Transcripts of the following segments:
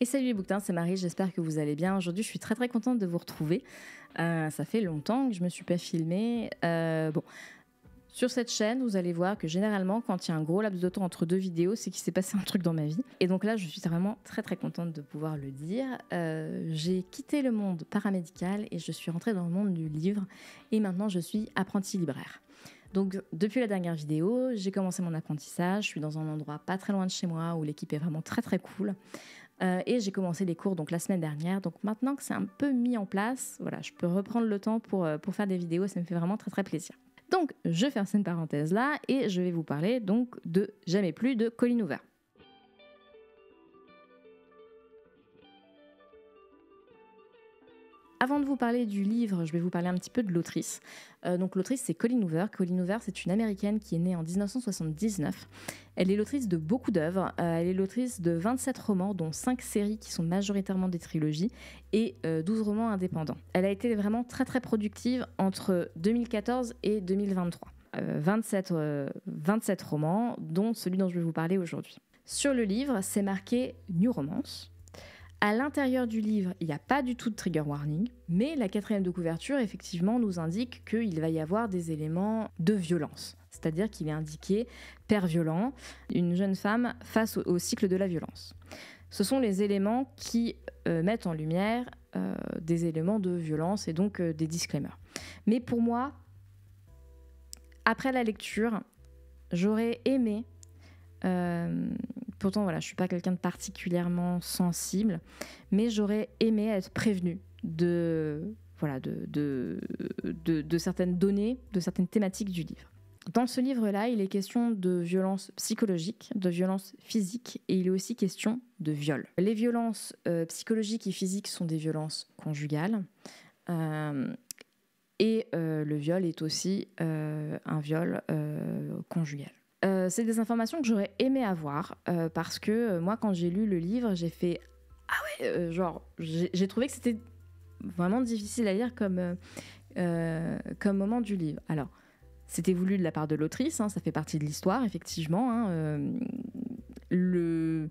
Et salut les bouquetins, c'est Marie, j'espère que vous allez bien. Aujourd'hui, je suis très contente de vous retrouver. Ça fait longtemps que je ne me suis pas filmée. Sur cette chaîne, vous allez voir que généralement, quand il y a un gros laps de temps entre deux vidéos, c'est qu'il s'est passé un truc dans ma vie. Et donc là, je suis vraiment très contente de pouvoir le dire. J'ai quitté le monde paramédical et je suis rentrée dans le monde du livre. Et maintenant, je suis apprentie libraire. Donc, depuis la dernière vidéo, j'ai commencé mon apprentissage. Je suis dans un endroit pas très loin de chez moi où l'équipe est vraiment très cool. Et j'ai commencé les cours donc la semaine dernière. Donc maintenant que c'est un peu mis en place, voilà, je peux reprendre le temps pour faire des vidéos. Ça me fait vraiment très plaisir. Donc, je ferme cette parenthèse là et je vais vous parler donc de Jamais plus de Colleen Hoover. Avant de vous parler du livre, je vais vous parler un petit peu de l'autrice. Donc l'autrice, c'est Colleen Hoover. Colleen Hoover, c'est une Américaine qui est née en 1979. Elle est l'autrice de beaucoup d'œuvres. Elle est l'autrice de 27 romans, dont 5 séries qui sont majoritairement des trilogies, et 12 romans indépendants. Elle a été vraiment très productive entre 2014 et 2023. 27 romans, dont celui dont je vais vous parler aujourd'hui. Sur le livre, c'est marqué New Romance. À l'intérieur du livre, il n'y a pas du tout de trigger warning, mais la 4e de couverture, effectivement, nous indique qu'il va y avoir des éléments de violence. C'est-à-dire qu'il est indiqué « père violent », une jeune femme face au cycle de la violence. Ce sont les éléments qui mettent en lumière des éléments de violence et donc des disclaimers. Mais pour moi, après la lecture, j'aurais aimé... pourtant, voilà, je ne suis pas quelqu'un de particulièrement sensible, mais j'aurais aimé être prévenue de certaines données, de certaines thématiques du livre. Dans ce livre-là, il est question de violence psychologique, de violence physique, et il est aussi question de viol. Les violences psychologiques et physiques sont des violences conjugales, et le viol est aussi un viol conjugal. C'est des informations que j'aurais aimé avoir parce que moi, quand j'ai lu le livre, j'ai fait « Ah ouais !» j'ai trouvé que c'était vraiment difficile à lire comme moment du livre. Alors, c'était voulu de la part de l'autrice, ça fait partie de l'histoire, effectivement. Le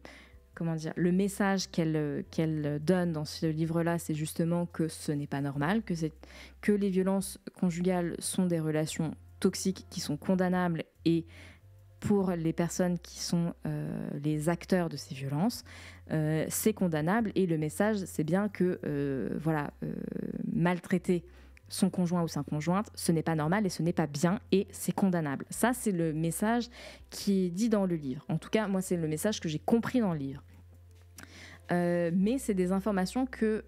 message qu'elle donne dans ce livre-là, c'est justement que ce n'est pas normal, que les violences conjugales sont des relations toxiques qui sont condamnables et pour les personnes qui sont les acteurs de ces violences, c'est condamnable et le message, c'est bien que maltraiter son conjoint ou sa conjointe, ce n'est pas normal et ce n'est pas bien et c'est condamnable. Ça, c'est le message qui est dit dans le livre. En tout cas, moi, c'est le message que j'ai compris dans le livre. Mais c'est des informations que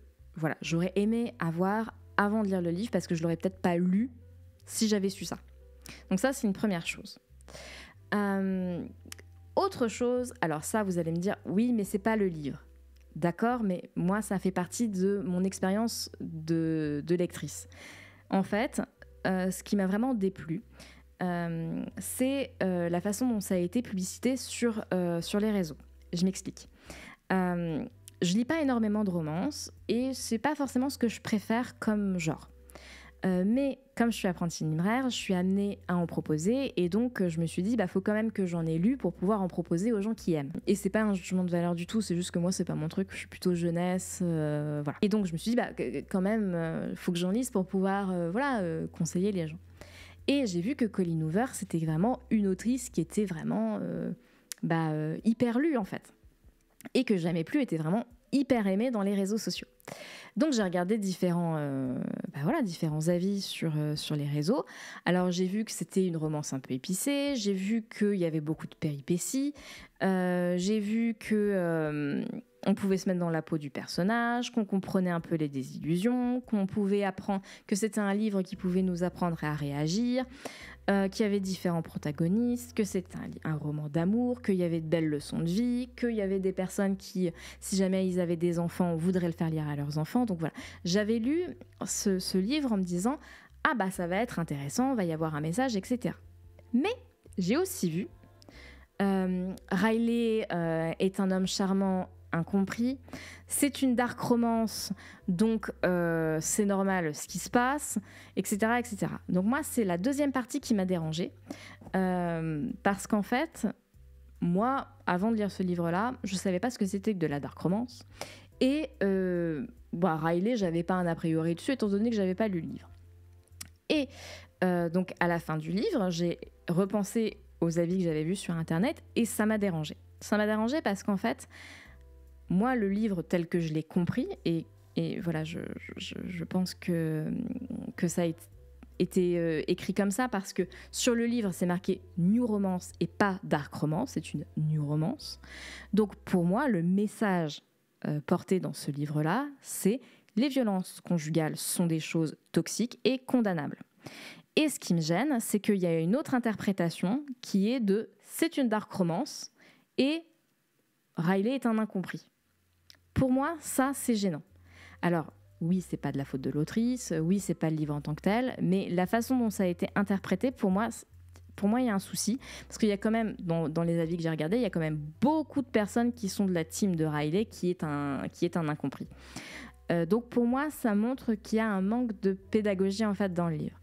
j'aurais aimé avoir avant de lire le livre parce que je ne l'aurais peut-être pas lu si j'avais su ça. Donc ça, c'est une première chose. Autre chose, alors ça vous allez me dire oui mais c'est pas le livre, d'accord, mais moi ça fait partie de mon expérience de lectrice. En fait, ce qui m'a vraiment déplu, c'est la façon dont ça a été publicité sur les réseaux. Je m'explique. Je lis pas énormément de romances et c'est pas forcément ce que je préfère comme genre. Mais comme je suis apprentie libraire, je suis amenée à en proposer et donc je me suis dit faut quand même que j'en ai lu pour pouvoir en proposer aux gens qui aiment. Et c'est pas un jugement de valeur du tout, c'est juste que moi c'est pas mon truc, je suis plutôt jeunesse, voilà. Et donc je me suis dit quand même faut que j'en lise pour pouvoir conseiller les gens. Et j'ai vu que Colleen Hoover c'était vraiment une autrice qui était vraiment hyper lue en fait. Et que Jamais plus était vraiment hyper aimée dans les réseaux sociaux. Donc j'ai regardé différents avis sur les réseaux. Alors j'ai vu que c'était une romance un peu épicée, j'ai vu qu'il y avait beaucoup de péripéties, j'ai vu que on pouvait se mettre dans la peau du personnage, qu'on comprenait un peu les désillusions, qu'on pouvait apprendre que c'était un livre qui pouvait nous apprendre à réagir, qu'il y avait différents protagonistes, que c'était un roman d'amour, qu'il y avait de belles leçons de vie, qu'il y avait des personnes qui, si jamais ils avaient des enfants, voudraient le faire lire à leurs enfants. Donc voilà, j'avais lu ce livre en me disant « Ah ça va être intéressant, va y avoir un message, etc. » Mais j'ai aussi vu Riley est un homme charmant, incompris. C'est une dark romance, donc c'est normal ce qui se passe, etc., etc. Donc moi, c'est la deuxième partie qui m'a dérangée, parce qu'en fait, moi, avant de lire ce livre-là, je ne savais pas ce que c'était que de la dark romance. Et Riley, je n'avais pas un a priori dessus, étant donné que je n'avais pas lu le livre. Et donc, à la fin du livre, j'ai repensé aux avis que j'avais vus sur Internet et ça m'a dérangée. Ça m'a dérangée parce qu'en fait, moi, le livre tel que je l'ai compris, et voilà, je pense que ça a été écrit comme ça parce que sur le livre, c'est marqué New Romance et pas Dark Romance, c'est une New Romance. Donc, pour moi, le message porté dans ce livre-là, c'est les violences conjugales sont des choses toxiques et condamnables. Et ce qui me gêne, c'est qu'il y a une autre interprétation qui est de c'est une dark romance et Riley est un incompris. Pour moi, ça, c'est gênant. Alors, oui, c'est pas de la faute de l'autrice, oui, c'est pas le livre en tant que tel, mais la façon dont ça a été interprété, pour moi, il y a un souci. Parce qu'il y a quand même, dans les avis que j'ai regardés, il y a quand même beaucoup de personnes qui sont de la team de Riley qui est un incompris. Donc pour moi, ça montre qu'il y a un manque de pédagogie en fait dans le livre.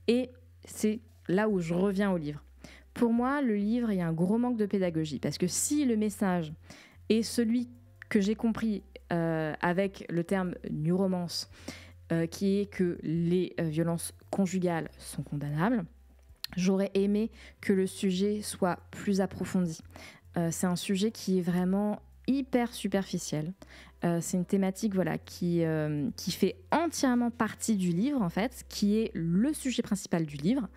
Et c'est là où je reviens au livre. Pour moi, le livre, il y a un gros manque de pédagogie. Parce que si le message est celui que j'ai compris avec le terme New Romance, qui est que les violences conjugales sont condamnables, j'aurais aimé que le sujet soit plus approfondi. C'est un sujet qui est vraiment hyper superficiel. C'est une thématique qui fait entièrement partie du livre, en fait, qui est le sujet principal du livre,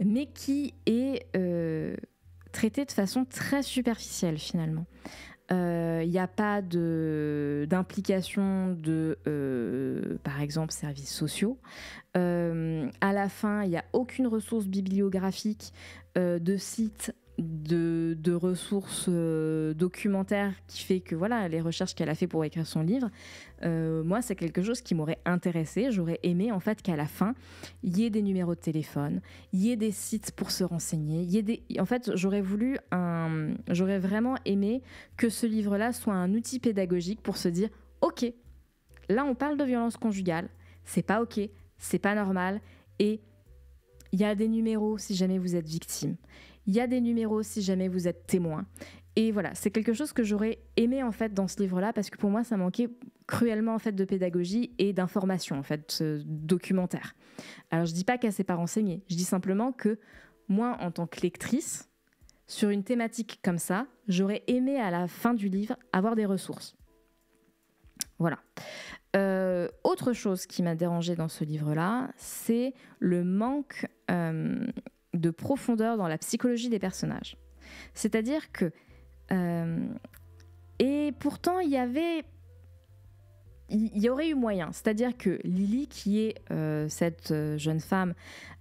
mais qui est traité de façon très superficielle, finalement. Il n'y a pas d'implication de, par exemple, services sociaux. À la fin, il n'y a aucune ressource bibliographique de site de ressources documentaires qui fait que voilà les recherches qu'elle a fait pour écrire son livre, moi c'est quelque chose qui m'aurait intéressé. J'aurais aimé en fait qu'à la fin il y ait des numéros de téléphone, il y ait des sites pour se renseigner, en fait j'aurais vraiment aimé que ce livre-là soit un outil pédagogique pour se dire ok, là on parle de violence conjugale, c'est pas ok, c'est pas normal, et il y a des numéros si jamais vous êtes victime. Il y a des numéros si jamais vous êtes témoin. Et voilà, c'est quelque chose que j'aurais aimé en fait dans ce livre-là parce que pour moi, ça manquait cruellement en fait de pédagogie et d'information en fait documentaire. Alors je dis pas qu'elle s'est pas renseignée, je dis simplement que moi, en tant que lectrice, sur une thématique comme ça, j'aurais aimé à la fin du livre avoir des ressources. Voilà. Autre chose qui m'a dérangée dans ce livre-là, c'est le manque de profondeur dans la psychologie des personnages. C'est-à-dire que... et pourtant, il y aurait eu moyen. C'est-à-dire que Lily, qui est cette jeune femme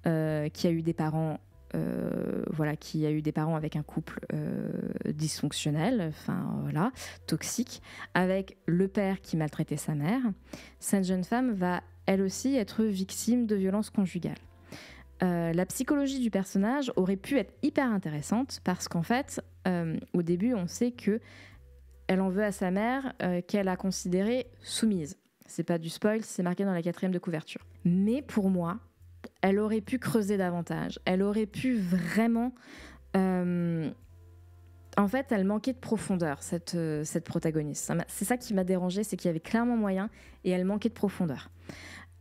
qui a eu des parents... qui a eu des parents avec un couple dysfonctionnel, toxique, avec le père qui maltraitait sa mère, cette jeune femme va elle aussi être victime de violences conjugales. La psychologie du personnage aurait pu être hyper intéressante parce qu'en fait, au début, on sait que elle en veut à sa mère qu'elle a considérée soumise. C'est pas du spoil, c'est marqué dans la 4e de couverture. Mais pour moi, elle aurait pu creuser davantage. Elle aurait pu vraiment... En fait, elle manquait de profondeur, cette protagoniste. C'est ça qui m'a dérangée, c'est qu'il y avait clairement moyen et elle manquait de profondeur.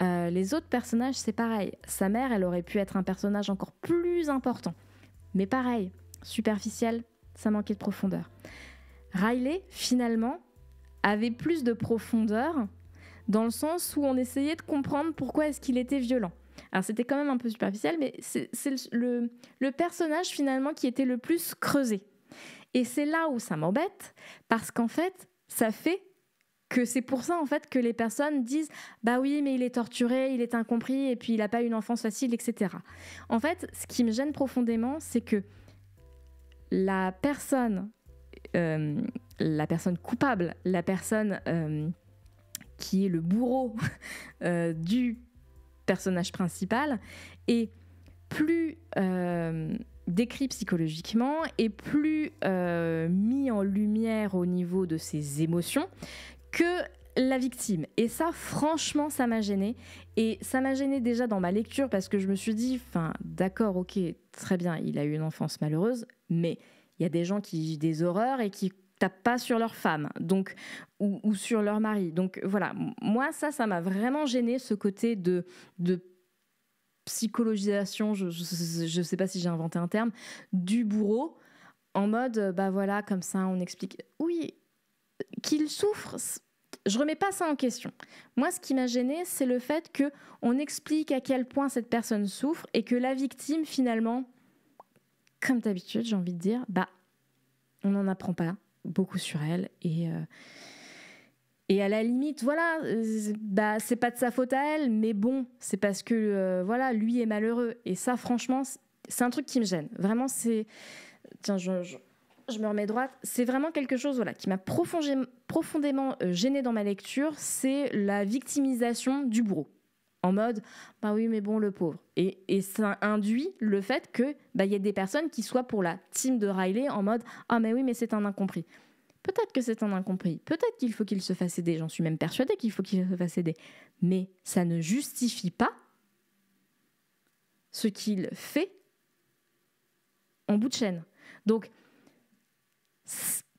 Les autres personnages, c'est pareil. Sa mère, elle aurait pu être un personnage encore plus important. Mais pareil, superficiel, ça manquait de profondeur. Riley, finalement, avait plus de profondeur dans le sens où on essayait de comprendre pourquoi est-ce qu'il était violent. Alors c'était quand même un peu superficiel, mais c'est le personnage finalement qui était le plus creusé. Et c'est là où ça m'embête, parce qu'en fait, ça fait que c'est pour ça en fait que les personnes disent « Bah oui, mais il est torturé, il est incompris, et puis il n'a pas eu une enfance facile, etc. » En fait, ce qui me gêne profondément, c'est que la personne coupable, la personne qui est le bourreau du personnage principal est plus décrit psychologiquement et plus mis en lumière au niveau de ses émotions que la victime. Et ça, franchement, ça m'a gênée. Et ça m'a gênée déjà dans ma lecture parce que je me suis dit, d'accord, ok, très bien, il a eu une enfance malheureuse, mais Il y a des gens qui vivent des horreurs et qui tapent pas sur leur femme, donc, ou sur leur mari. Donc voilà, moi ça m'a vraiment gêné, ce côté de psychologisation, je sais pas si j'ai inventé un terme, du bourreau, en mode, bah voilà, comme ça on explique. Oui, qu'il souffre, je remets pas ça en question. Moi, ce qui m'a gêné, c'est le fait qu'on explique à quel point cette personne souffre et que la victime, finalement, comme d'habitude, j'ai envie de dire, bah, on n'en apprend pas beaucoup sur elle et à la limite, voilà, bah, c'est pas de sa faute à elle, mais bon, c'est parce que, voilà, lui est malheureux. Et ça, franchement, c'est un truc qui me gêne. Vraiment, c'est... Tiens, je me remets droite. C'est vraiment quelque chose, voilà, qui m'a profondément gênée dans ma lecture, c'est la victimisation du bourreau. En mode, bah oui, mais bon, le pauvre. Et ça induit le fait que bah, y ait des personnes qui soient pour la team de Riley en mode, ah mais oui, mais c'est un incompris. Peut-être que c'est un incompris. Peut-être qu'il faut qu'il se fasse aider. J'en suis même persuadée qu'il faut qu'il se fasse aider. Mais ça ne justifie pas ce qu'il fait en bout de chaîne. Donc,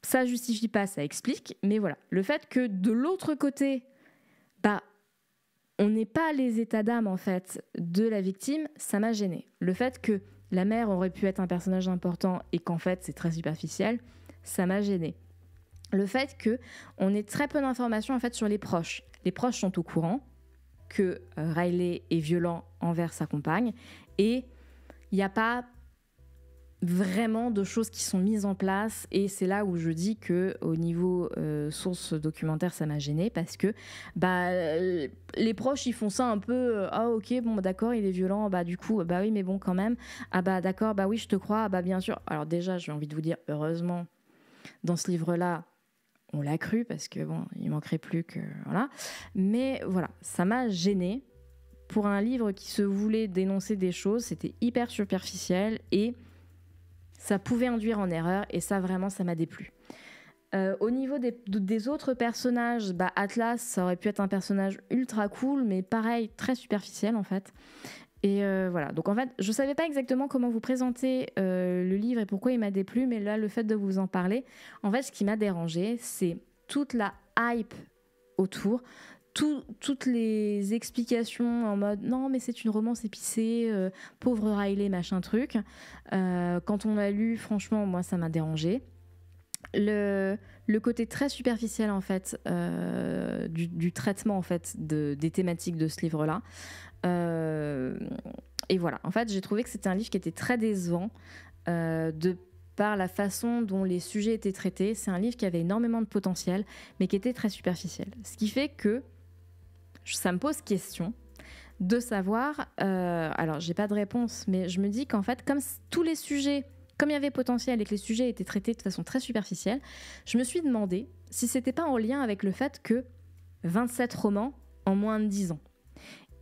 ça justifie pas, ça explique. Mais voilà, le fait que de l'autre côté, bah, on n'est pas les états d'âme, en fait, de la victime, ça m'a gênée. Le fait que la mère aurait pu être un personnage important et qu'en fait, c'est très superficiel, ça m'a gênée. Le fait qu'on ait très peu d'informations en fait sur les proches. Les proches sont au courant que Riley est violent envers sa compagne et il n'y a pas vraiment de choses qui sont mises en place, et c'est là où je dis que au niveau source documentaire ça m'a gênée parce que bah, les proches ils font ça un peu ah ok bon d'accord il est violent, bah du coup bah oui mais bon quand même, ah bah d'accord bah oui je te crois, bah bien sûr. Alors déjà j'ai envie de vous dire heureusement dans ce livre là on l'a cru parce que bon, il manquerait plus que voilà. Mais voilà, ça m'a gênée pour un livre qui se voulait dénoncer des choses. C'était hyper superficiel et ça pouvait induire en erreur. Et ça, vraiment, ça m'a déplu. Au niveau des autres personnages, bah, Atlas, ça aurait pu être un personnage ultra cool, mais pareil, très superficiel en fait. Et voilà, donc en fait, je ne savais pas exactement comment vous présenter le livre et pourquoi il m'a déplu, mais là, le fait de vous en parler, en fait, ce qui m'a dérangé, c'est toute la hype autour, toutes les explications en mode « non, mais c'est une romance épicée, pauvre Riley, machin truc ». Quand on l'a lu, franchement, moi, ça m'a dérangé. Le côté très superficiel en fait du traitement en fait des thématiques de ce livre-là. Et voilà, en fait, j'ai trouvé que c'était un livre qui était très décevant de par la façon dont les sujets étaient traités. C'est un livre qui avait énormément de potentiel, mais qui était très superficiel. Ce qui fait que ça me pose question de savoir... alors, j'ai pas de réponse, mais je me dis qu'en fait, comme tous les sujets, comme il y avait potentiel et que les sujets étaient traités de façon très superficielle, je me suis demandé si c'était pas en lien avec le fait que 27 romans en moins de 10 ans.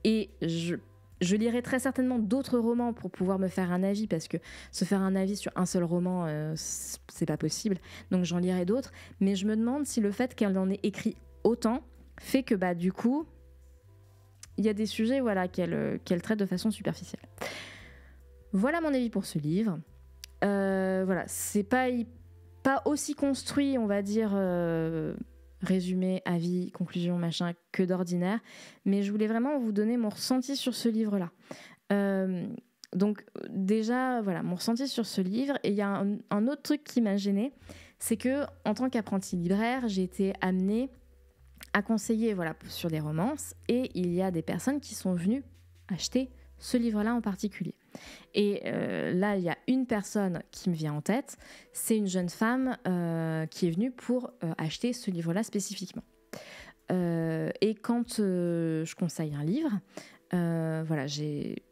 Et je lirai très certainement d'autres romans pour pouvoir me faire un avis, parce que se faire un avis sur un seul roman, c'est pas possible. Donc j'en lirai d'autres. Mais je me demande si le fait qu'elle en ait écrit autant fait que bah, du coup, il y a des sujets voilà, qu'elle traite de façon superficielle. Voilà mon avis pour ce livre. Voilà, c'est pas aussi construit, on va dire... résumé, avis, conclusion, machin, que d'ordinaire. Mais je voulais vraiment vous donner mon ressenti sur ce livre-là. Donc déjà, voilà, mon ressenti sur ce livre. Et il y a un autre truc qui m'a gênée, c'est que en tant qu'apprentie libraire, j'ai été amenée à conseiller voilà, sur des romances. Et il y a des personnes qui sont venues acheter ce livre-là en particulier. Et là, il y a une personne qui me vient en tête, c'est une jeune femme qui est venue pour acheter ce livre-là spécifiquement. Et quand je conseille un livre, voilà, j'ai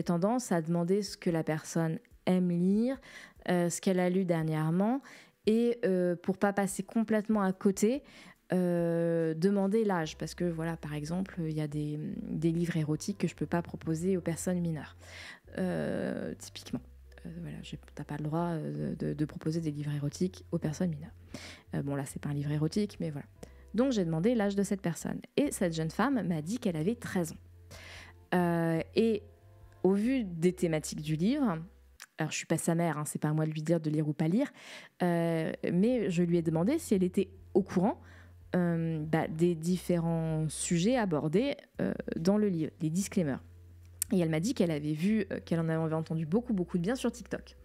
tendance à demander ce que la personne aime lire, ce qu'elle a lu dernièrement, et pour pas passer complètement à côté, demander l'âge, parce que voilà, par exemple, il y a des livres érotiques que je peux pas proposer aux personnes mineures. Typiquement, voilà, t'as pas le droit de proposer des livres érotiques aux personnes mineures. Bon là, c'est pas un livre érotique, mais voilà. Donc j'ai demandé l'âge de cette personne, et cette jeune femme m'a dit qu'elle avait 13 ans. Et au vu des thématiques du livre, Alors, je suis pas sa mère, hein, c'est pas à moi de lui dire de lire ou pas lire, mais je lui ai demandé si elle était au courant des différents sujets abordés dans le livre, les disclaimers. Et elle m'a dit qu'elle avait vu, qu'elle en avait entendu beaucoup de bien sur TikTok.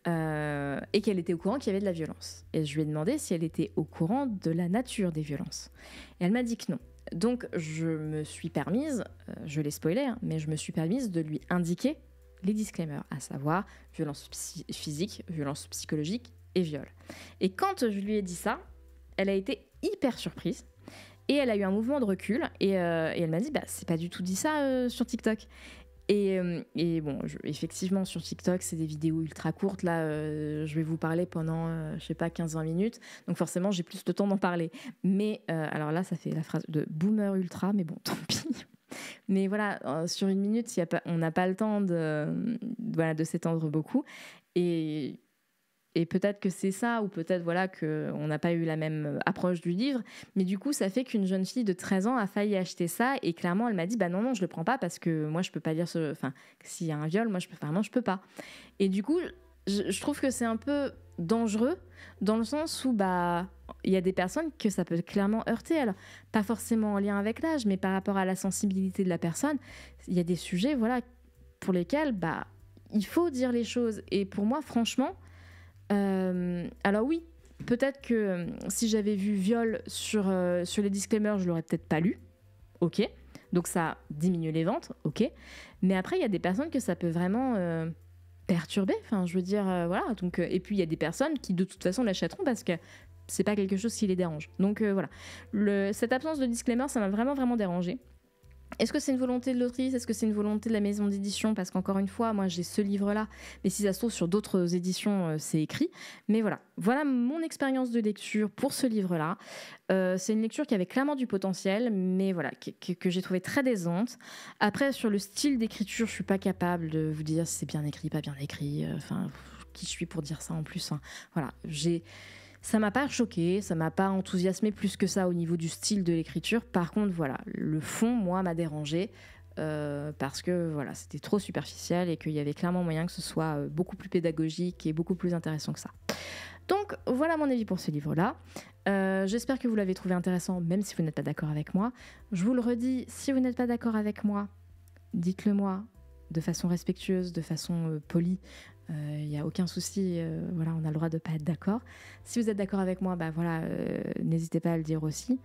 Et qu'elle était au courant qu'il y avait de la violence. Et je lui ai demandé si elle était au courant de la nature des violences. Et elle m'a dit que non. Donc je me suis permise, je l'ai spoilé, hein, mais je me suis permise de lui indiquer les disclaimers, à savoir violence physique, violence psychologique et viol. Et quand je lui ai dit ça, elle a été hyper surprise. Et elle a eu un mouvement de recul et elle m'a dit c'est pas du tout dit ça sur TikTok. Et bon, effectivement, sur TikTok, c'est des vidéos ultra courtes. Là, je vais vous parler pendant, 15-20 minutes. Donc forcément, j'ai plus de temps d'en parler. Mais alors là, ça fait la phrase de boomer ultra, mais bon, tant pis. Mais voilà, sur une minute, on n'a pas le temps de s'étendre beaucoup. Et peut-être que c'est ça, ou peut-être qu'on n'a pas eu la même approche du livre, mais du coup, ça fait qu'une jeune fille de 13 ans a failli acheter ça, et clairement, elle m'a dit, non, je le prends pas, parce que moi, je peux pas lire s'il y a un viol, moi, je peux pas. Et du coup, je trouve que c'est un peu dangereux, dans le sens où, il y a des personnes que ça peut clairement heurter, alors, pas forcément en lien avec l'âge, mais par rapport à la sensibilité de la personne, il y a des sujets, pour lesquels, il faut dire les choses, et pour moi, franchement, alors oui, peut-être que si j'avais vu viol sur les disclaimers, je l'aurais peut-être pas lu, ok, donc ça diminue les ventes, ok, mais après il y a des personnes que ça peut vraiment perturber, enfin je veux dire, voilà, donc, et puis il y a des personnes qui de toute façon l'achèteront parce que c'est pas quelque chose qui les dérange, donc voilà, cette absence de disclaimer, ça m'a vraiment dérangée. Est-ce que c'est une volonté de l'autrice? Est-ce que c'est une volonté de la maison d'édition? Parce qu'encore une fois, moi j'ai ce livre-là, mais si ça se trouve sur d'autres éditions, c'est écrit. Mais voilà mon expérience de lecture pour ce livre-là. C'est une lecture qui avait clairement du potentiel, mais voilà, que j'ai trouvé très décevante. Après, sur le style d'écriture, je suis pas capable de vous dire si c'est bien écrit, pas bien écrit. Enfin, qui je suis pour dire ça en plus, hein. Voilà, ça m'a pas choqué, ça m'a pas enthousiasmé plus que ça au niveau du style de l'écriture. Par contre, voilà, le fond, moi, m'a dérangé parce que voilà, c'était trop superficiel et qu'il y avait clairement moyen que ce soit beaucoup plus pédagogique et beaucoup plus intéressant que ça. Donc, voilà mon avis pour ce livre-là. J'espère que vous l'avez trouvé intéressant, même si vous n'êtes pas d'accord avec moi. Je vous le redis, si vous n'êtes pas d'accord avec moi, dites-le moi de façon respectueuse, de façon polie. Il n'y a aucun souci, voilà, on a le droit de ne pas être d'accord. Si vous êtes d'accord avec moi, n'hésitez pas à le dire aussi.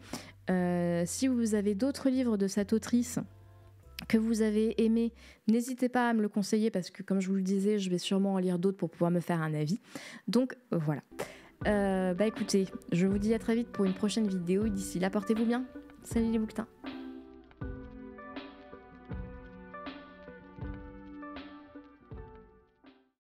Si vous avez d'autres livres de cette autrice que vous avez aimés, n'hésitez pas à me le conseiller parce que, comme je vous le disais, je vais sûrement en lire d'autres pour pouvoir me faire un avis. Donc voilà. Écoutez, je vous dis à très vite pour une prochaine vidéo. D'ici là, portez-vous bien. Salut les bouquetins.